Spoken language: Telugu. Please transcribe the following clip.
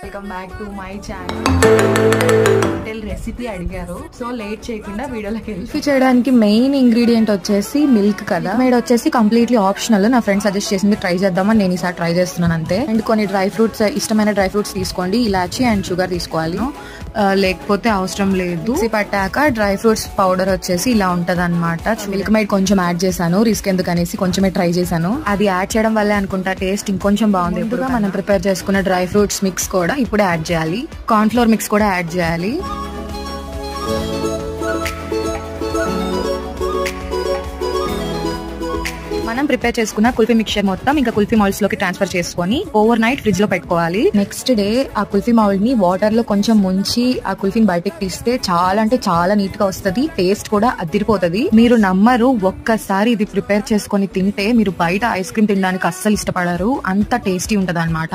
Welcome back to my channel. Hotel recipe అడిగారు, సో లేట్ చేయకుండా వీడియోలోకి వెళ్ళి చేయడానికి మెయిన్ ఇంగ్రీడియంట్ వచ్చేసి మిల్క్ కదా. మేడ్ వచ్చేసి కంప్లీట్లీ ఆప్షనల్. నా ఫ్రెండ్ సజెస్ట్ చేసింది, ట్రై చేద్దామని నేను ఈసారి ట్రై చేస్తున్నాను అంతే. అండ్ కొన్ని డ్రై ఫ్రూట్స్, ఇష్టమైన డ్రై ఫ్రూట్స్ తీసుకోండి. ఇలాచి అండ్ షుగర్ తీసుకోవాలి, లేకపోతే అవసరం లేదు. పట్టాక డ్రై ఫ్రూట్స్ పౌడర్ వచ్చేసి ఇలా ఉంటది అనమాట. మిల్క్ మేడ్ కొంచెం యాడ్ చేశాను, రిస్క్ ఎందుకు అనేసి కొంచెమే ట్రై చేశాను. అది యాడ్ చేయడం వల్లే అనుకుంటా టేస్ట్ ఇంకొంచెం బాగుంది. ఇప్పుడు మనం ప్రిపేర్ చేసుకున్న డ్రై ఫ్రూట్స్ మిక్స్ కూడా ఇప్పుడు యాడ్ చేయాలి. కార్న్ ఫ్లోర్ మిక్స్ కూడా యాడ్ చేయాలి. మనం ప్రిపేర్ చేసుకున్న కుల్ఫీ మిక్చర్ మొత్తం ఇంకా కుల్ఫీ మౌల్డ్స్ లోకి ట్రాన్స్ఫర్ చేసుకొని ఓవర్ నైట్ ఫ్రిడ్జ్ లో పెట్టుకోవాలి. నెక్స్ట్ డే ఆ కుల్ఫీ మౌల్డ్ ని వాటర్ లో కొంచెం ముంచి ఆ కుల్ఫీని బయటకు తీస్తే చాలా అంటే చాలా నీట్ గా వస్తుంది. టేస్ట్ కూడా అదిరిపోతుంది. మీరు నమ్మరు, ఒక్కసారి ఇది ప్రిపేర్ చేసుకొని తింటే మీరు బయట ఐస్ క్రీమ్ తినడానికి అస్సలు ఇష్టపడరు. అంత టేస్టీ ఉంటది అనమాట.